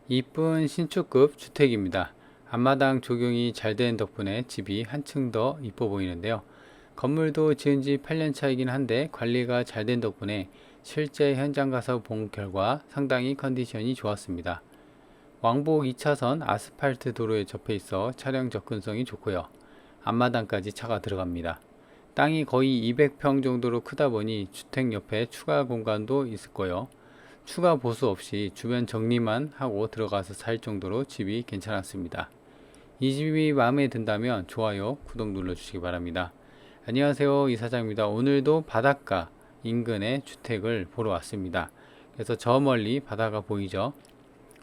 이쁜 신축급 주택입니다. 앞마당 조경이 잘 된 덕분에 집이 한층 더 이뻐 보이는데요. 건물도 지은 지 8년 차이긴 한데 관리가 잘 된 덕분에 실제 현장 가서 본 결과 상당히 컨디션이 좋았습니다. 왕복 2차선 아스팔트 도로에 접해 있어 차량 접근성이 좋고요. 앞마당까지 차가 들어갑니다. 땅이 거의 200평 정도로 크다 보니 주택 옆에 추가 공간도 있을 거요. 추가 보수 없이 주변 정리만 하고 들어가서 살 정도로 집이 괜찮았습니다. 이 집이 마음에 든다면 좋아요, 구독 눌러주시기 바랍니다. 안녕하세요, 이사장입니다. 오늘도 바닷가 인근의 주택을 보러 왔습니다. 그래서 저 멀리 바다가 보이죠?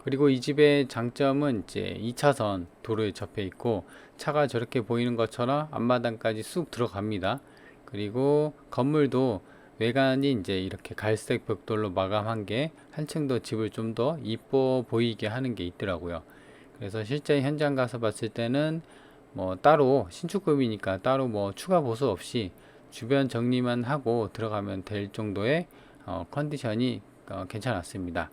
그리고 이 집의 장점은 이제 2차선 도로에 접해 있고 차가 저렇게 보이는 것처럼 앞마당까지 쑥 들어갑니다. 그리고 건물도 외관이 이제 이렇게 갈색 벽돌로 마감한 게 한층 더 집을 좀 더 이뻐 보이게 하는 게 있더라고요. 그래서 실제 현장 가서 봤을 때는 뭐 따로 신축급이니까 따로 뭐 추가 보수 없이 주변 정리만 하고 들어가면 될 정도의 컨디션이 괜찮았습니다.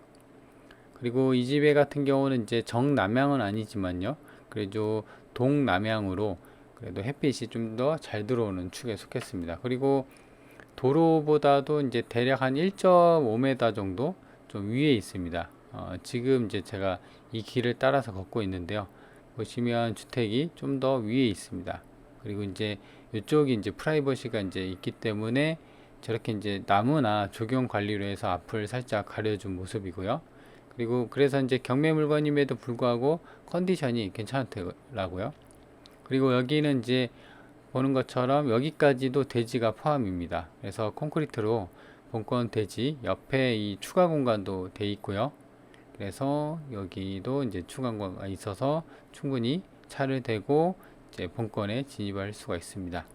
그리고 이 집에 같은 경우는 이제 정남향은 아니지만요. 그래도 동남향으로 그래도 햇빛이 좀 더 잘 들어오는 축에 속했습니다. 그리고 도로보다도 이제 대략 한 1.5m 정도 좀 위에 있습니다. 지금 이제 제가 이 길을 따라서 걷고 있는데요. 보시면 주택이 좀 더 위에 있습니다. 그리고 이제 이쪽이 이제 프라이버시가 이제 있기 때문에 저렇게 이제 나무나 조경 관리로 해서 앞을 살짝 가려준 모습이고요. 그리고 그래서 이제 경매 물건임에도 불구하고 컨디션이 괜찮더라고요. 그리고 여기는 이제 보는 것처럼 여기까지도 대지가 포함입니다. 그래서 콘크리트로 본건 대지 옆에 이 추가 공간도 돼 있고요. 그래서 여기도 이제 추가 공간이 있어서 충분히 차를 대고 이제 본건에 진입할 수가 있습니다.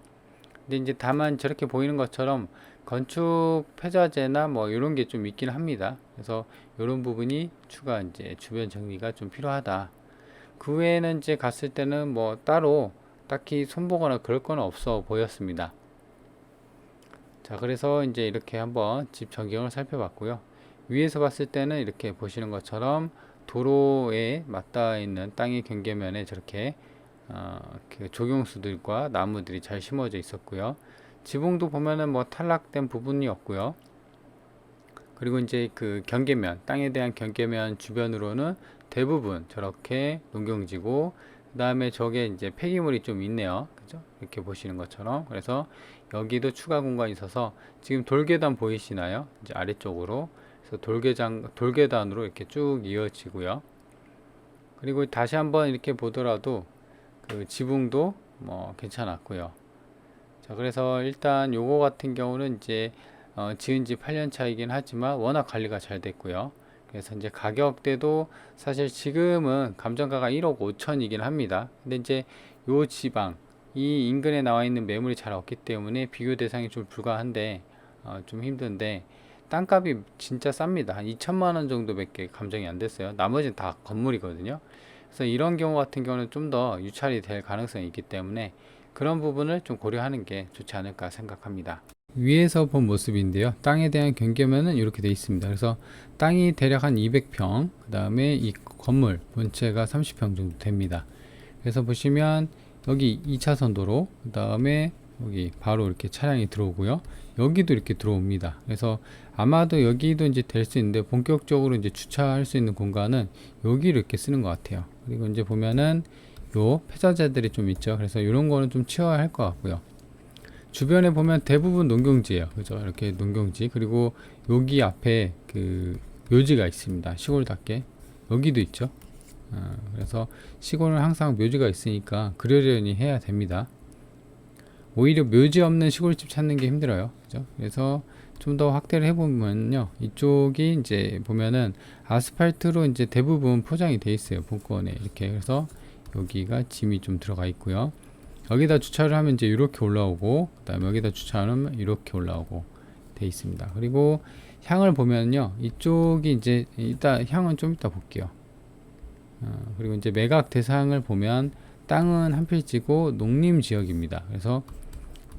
근데 이제 다만 저렇게 보이는 것처럼 건축 폐자재나 뭐 이런 게 좀 있긴 합니다. 그래서 이런 부분이 추가 이제 주변 정리가 좀 필요하다. 그 외에는 이제 갔을 때는 뭐 따로 딱히 손보거나 그럴 건 없어 보였습니다. 자, 그래서 이제 이렇게 한번 집 전경을 살펴봤고요. 위에서 봤을 때는 이렇게 보시는 것처럼 도로에 맞닿아 있는 땅의 경계면에 저렇게 그 조경수들과 나무들이 잘 심어져 있었고요. 지붕도 보면은 뭐 탈락된 부분이 없고요. 그리고 이제 그 경계면, 땅에 대한 경계면 주변으로는 대부분 저렇게 농경지고, 그 다음에 저게 이제 폐기물이 좀 있네요. 그죠? 이렇게 보시는 것처럼. 그래서 여기도 추가 공간이 있어서 지금 돌계단 보이시나요? 이제 아래쪽으로. 그래서 돌계단으로 이렇게 쭉 이어지고요. 그리고 다시 한번 이렇게 보더라도 그 지붕도 뭐 괜찮았고요. 자, 그래서 일단 요거 같은 경우는 이제 지은 지 8년 차이긴 하지만 워낙 관리가 잘 됐고요. 그래서 이제 가격대도 사실 지금은 감정가가 1억 5천이긴 합니다. 근데 이제 요 지방 이 인근에 나와 있는 매물이 잘 없기 때문에 비교 대상이 좀 불가한데 좀 힘든데 땅값이 진짜 쌉니다. 한 2천만 원 정도밖에 감정이 안 됐어요. 나머지는 다 건물이거든요. 그래서 이런 경우 같은 경우는 좀 더 유찰이 될 가능성이 있기 때문에 그런 부분을 좀 고려하는 게 좋지 않을까 생각합니다. 위에서 본 모습인데요. 땅에 대한 경계면은 이렇게 되어 있습니다. 그래서 땅이 대략 한 200평, 그 다음에 이 건물 본체가 30평 정도 됩니다. 그래서 보시면 여기 2차선 도로, 그 다음에 여기 바로 이렇게 차량이 들어오고요. 여기도 이렇게 들어옵니다. 그래서 아마도 여기도 이제 될 수 있는데 본격적으로 이제 주차할 수 있는 공간은 여기를 이렇게 쓰는 것 같아요. 그리고 이제 보면은 요 폐자재들이 좀 있죠. 그래서 이런 거는 좀 치워야 할 것 같고요. 주변에 보면 대부분 농경지예요. 그죠? 이렇게 농경지. 그리고 여기 앞에 그 묘지가 있습니다. 시골답게. 여기도 있죠. 그래서 시골은 항상 묘지가 있으니까 그러려니 해야 됩니다. 오히려 묘지 없는 시골집 찾는 게 힘들어요. 그죠? 그래서 좀 더 확대를 해보면요. 이쪽이 이제 보면은 아스팔트로 이제 대부분 포장이 돼 있어요. 본건에. 이렇게. 그래서 여기가 짐이 좀 들어가 있고요. 여기다 주차를 하면 이제 이렇게 올라오고, 그 다음에 여기다 주차하면 이렇게 올라오고 돼 있습니다. 그리고 향을 보면요. 이쪽이 이제 이따 향은 좀 이따 볼게요. 그리고 이제 매각 대상을 보면 땅은 한 필지고 농림 지역입니다. 그래서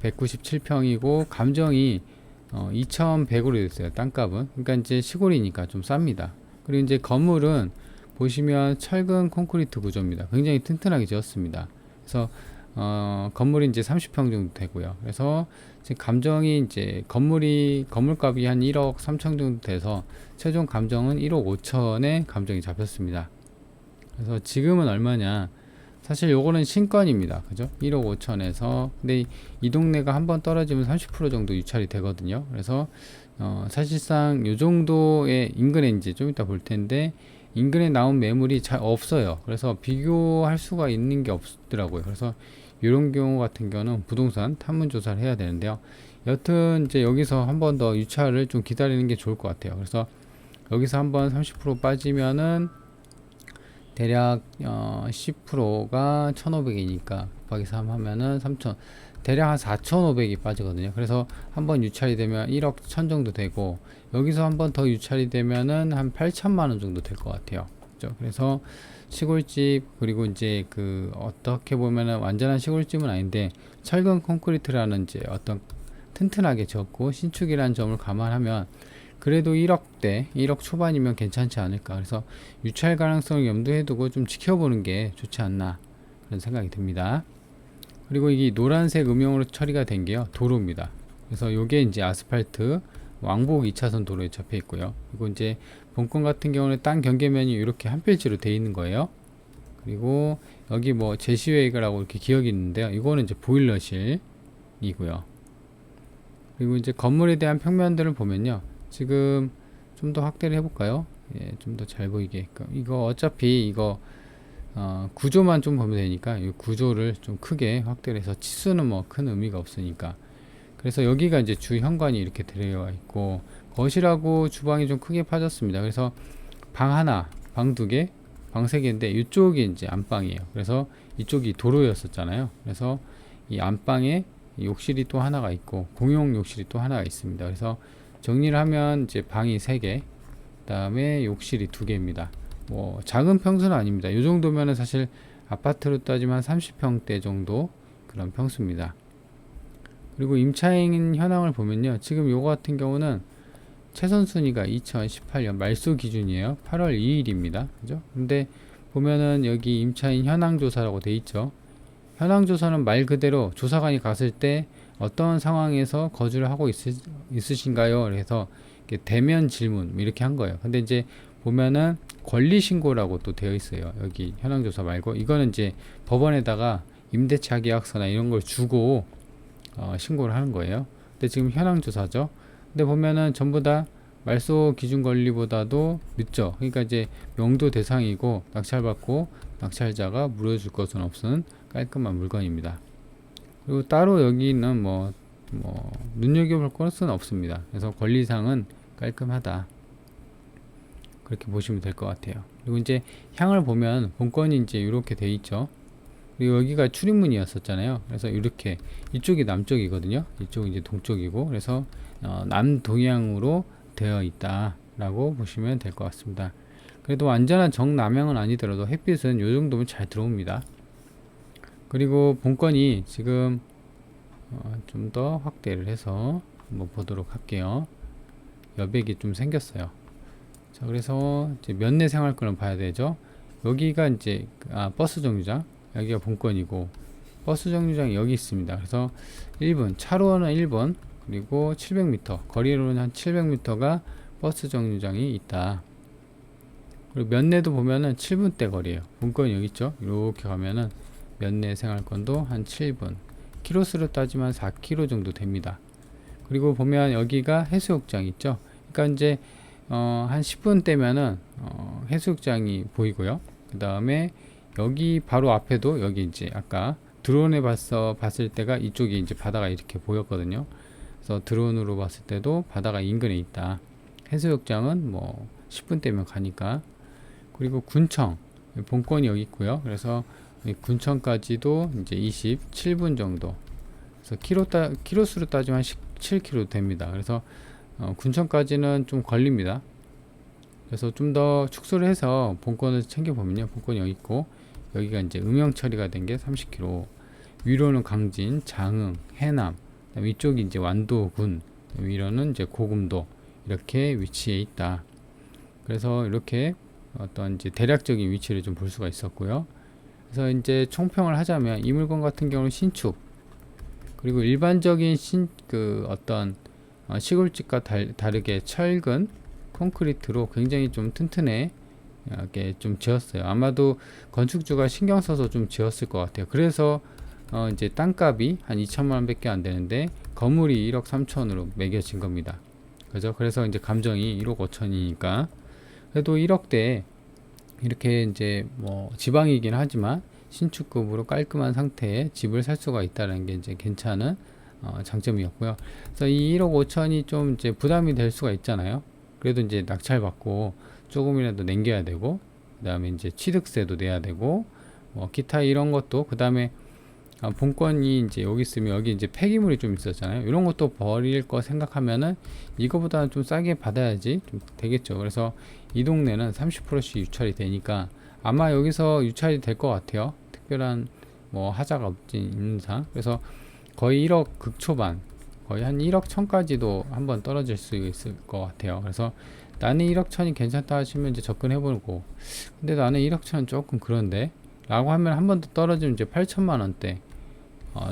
197평이고 감정이 2,100으로 됐어요. 땅값은. 그러니까 이제 시골이니까 좀 쌉니다. 그리고 이제 건물은 보시면 철근 콘크리트 구조입니다. 굉장히 튼튼하게 지었습니다. 그래서 건물이 이제 30평 정도 되고요. 그래서 지금 감정이 이제 건물값이 한 1억 3천 정도 돼서 최종 감정은 1억 5천에 감정이 잡혔습니다. 그래서 지금은 얼마냐? 사실 요거는 신건입니다. 그죠? 1억 5천에서 근데 이 동네가 한번 떨어지면 30% 정도 유찰이 되거든요. 그래서 사실상 요 정도의 인근에 이제 좀 이따 볼 텐데 인근에 나온 매물이 잘 없어요. 그래서 비교할 수가 있는 게 없더라고요. 그래서 이런 경우 같은 경우는 부동산 탐문 조사를 해야 되는데요. 여튼 이제 여기서 한 번 더 유찰을 좀 기다리는 게 좋을 것 같아요. 그래서 여기서 한번 30% 빠지면은 대략 10%가 1500이니까 곱하기 3 하면은 3000, 대략 한 4500이 빠지거든요. 그래서 한번 유찰이 되면 1억 1000 정도 되고 여기서 한번 더 유찰이 되면은 한 8천만원 정도 될 것 같아요. 그죠? 그래서 시골집, 그리고 이제 그 어떻게 보면은 완전한 시골집은 아닌데 철근 콘크리트라는 이제 어떤 튼튼하게 지었고 신축이라는 점을 감안하면 그래도 1억대, 1억 초반이면 괜찮지 않을까. 그래서 유찰 가능성을 염두에 두고 좀 지켜보는 게 좋지 않나 그런 생각이 듭니다. 그리고 이 노란색 음영으로 처리가 된 게요, 도로입니다. 그래서 요게 이제 아스팔트 왕복 2차선 도로에 접해 있고요. 그리고 이제 본건 같은 경우는 땅 경계면이 이렇게 한 필지로 되어 있는 거예요. 그리고 여기 뭐 제시웨이라고 이렇게 기억이 있는데요. 이거는 이제 보일러실이고요. 그리고 이제 건물에 대한 평면들을 보면요. 지금 좀 더 확대를 해볼까요? 예, 좀 더 잘 보이게. 이거 어차피 이거 구조만 좀 보면 되니까 이 구조를 좀 크게 확대를 해서 치수는 뭐 큰 의미가 없으니까. 그래서 여기가 이제 주 현관이 이렇게 들어가 있고 거실하고 주방이 좀 크게 파졌습니다. 그래서 방 하나, 방 두 개, 방 세 개인데 이쪽이 이제 안방이에요. 그래서 이쪽이 도로였었잖아요. 그래서 이 안방에 욕실이 또 하나가 있고 공용 욕실이 또 하나가 있습니다. 그래서 정리를 하면 이제 방이 3개, 그 다음에 욕실이 2개입니다. 뭐 작은 평수는 아닙니다. 이 정도면은 사실 아파트로 따지면 30평대 정도 그런 평수입니다. 그리고 임차인 현황을 보면요, 지금 요거 같은 경우는 최선 순위가 2018년 말소 기준이에요. 8월 2일입니다. 그죠? 근데 보면은 여기 임차인 현황 조사라고 돼 있죠. 현황 조사는 말 그대로 조사관이 갔을 때 어떤 상황에서 거주를 하고 있으신가요? 그래서 대면 질문 이렇게 한 거예요. 근데 이제 보면은 권리 신고라고 또 되어 있어요. 여기 현황 조사 말고 이거는 이제 법원에다가 임대차 계약서나 이런 걸 주고 신고를 하는 거예요. 근데 지금 현황 조사죠. 근데 보면은 전부 다 말소 기준 권리보다도 늦죠. 그러니까 이제 명도 대상이고 낙찰받고 낙찰자가 물어줄 것은 없은 깔끔한 물건입니다. 그리고 따로 여기는 뭐 눈여겨볼 것은 없습니다. 그래서 권리상은 깔끔하다, 그렇게 보시면 될 것 같아요. 그리고 이제 향을 보면 본건이 이제 이렇게 돼 있죠. 그리고 여기가 출입문이었었잖아요. 그래서 이렇게 이쪽이 남쪽이거든요. 이쪽이 이제 동쪽이고, 그래서 남동향으로 되어 있다라고 보시면 될 것 같습니다. 그래도 완전한 정남향은 아니더라도 햇빛은 이 정도면 잘 들어옵니다. 그리고 본건이 지금 좀 더 확대를 해서 한번 보도록 할게요. 여백이 좀 생겼어요. 자, 그래서 이제 면내 생활권을 봐야 되죠. 여기가 이제 버스 정류장, 여기가 본건이고 버스 정류장이 여기 있습니다. 그래서 1분, 차로는 1분, 그리고 700m, 거리로는 한 700m가 버스 정류장이 있다. 그리고 면내도 보면은 7분대 거리에요. 본건이 여기 있죠. 이렇게 가면은 면내 생활권도 한 7분, 키로수로 따지면 4km 정도 됩니다. 그리고 보면 여기가 해수욕장 있죠. 그러니까 이제 한 10분 떼면은 해수욕장이 보이고요. 그 다음에 여기 바로 앞에도 여기 이제 아까 드론에 봤을 때가 이쪽이 이제 바다가 이렇게 보였거든요. 그래서 드론으로 봤을 때도 바다가 인근에 있다. 해수욕장은 뭐 10분 떼면 가니까. 그리고 군청, 본건이 여기 있고요. 그래서 군청까지도 이제 27분 정도. 그래서 키로수로 따지면 17km 됩니다. 그래서 군청까지는 좀 걸립니다. 그래서 좀 더 축소를 해서 본건을 챙겨보면요. 본건이 여기 있고, 여기가 이제 음영 처리가 된 게 30km. 위로는 강진, 장흥, 해남, 위쪽이 이제 완도군, 위로는 이제 고금도 이렇게 위치해 있다. 그래서 이렇게 어떤 이제 대략적인 위치를 좀 볼 수가 있었고요. 그래서 이제 총평을 하자면 이 물건 같은 경우는 신축, 그리고 일반적인 어떤 시골집과 다르게 철근 콘크리트로 굉장히 좀 튼튼하게 좀 지었어요. 아마도 건축주가 신경 써서 좀 지었을 것 같아요. 그래서 이제 땅값이 한 2천만 원 밖에 안 되는데 건물이 1억 3천으로 매겨진 겁니다. 그죠? 그래서 이제 감정이 1억 5천이니까 그래도 1억대 이렇게 이제 뭐 지방이긴 하지만 신축급으로 깔끔한 상태의 집을 살 수가 있다는 게 이제 괜찮은 장점이었고요. 그래서 이 1억 5천이 좀 이제 부담이 될 수가 있잖아요. 그래도 이제 낙찰받고 조금이라도 남겨야 되고, 그 다음에 이제 취득세도 내야 되고, 뭐 기타 이런 것도, 그 다음에 본권이 이제 여기 있으면 여기 이제 폐기물이 좀 있었잖아요. 이런 것도 버릴 거 생각하면은 이거보다는 좀 싸게 받아야지 좀 되겠죠. 그래서 이 동네는 30%씩 유찰이 되니까 아마 여기서 유찰이 될 것 같아요. 특별한 뭐 하자가 없지 있는 상. 그래서 거의 1억 극초반, 거의 한 1억 천까지도 한번 떨어질 수 있을 것 같아요. 그래서 나는 1억 천이 괜찮다 하시면 이제 접근해보고, 근데 나는 1억 천은 조금 그런데 라고 하면 한 번 더 떨어지면 이제 8천만 원대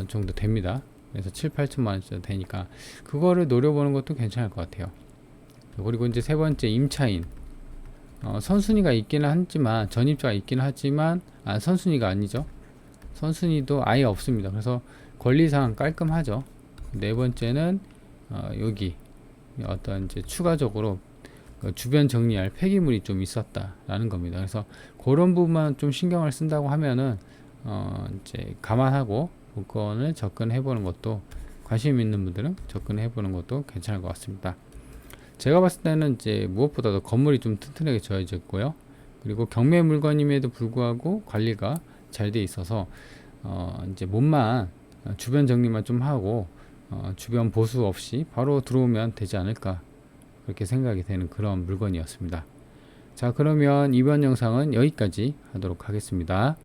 정도 됩니다. 그래서 7, 8천만 원짜리 되니까 그거를 노려보는 것도 괜찮을 것 같아요. 그리고 이제 세 번째 임차인, 선순위가 있기는 하지만, 전입자가 있기는 하지만 선순위가 아니죠. 선순위도 아예 없습니다. 그래서 권리상 깔끔하죠. 네 번째는 여기 어떤 이제 추가적으로 주변 정리할 폐기물이 좀 있었다라는 겁니다. 그래서 그런 부분만 좀 신경을 쓴다고 하면은 이제 감안하고 물건을 접근해 보는 것도, 관심 있는 분들은 접근해 보는 것도 괜찮을 것 같습니다. 제가 봤을 때는 이제 무엇보다도 건물이 좀 튼튼하게 지어져 있고요. 그리고 경매 물건임에도 불구하고 관리가 잘 돼 있어서 이제 몸만 주변 정리만 좀 하고 주변 보수 없이 바로 들어오면 되지 않을까, 그렇게 생각이 되는 그런 물건이었습니다. 자, 그러면 이번 영상은 여기까지 하도록 하겠습니다.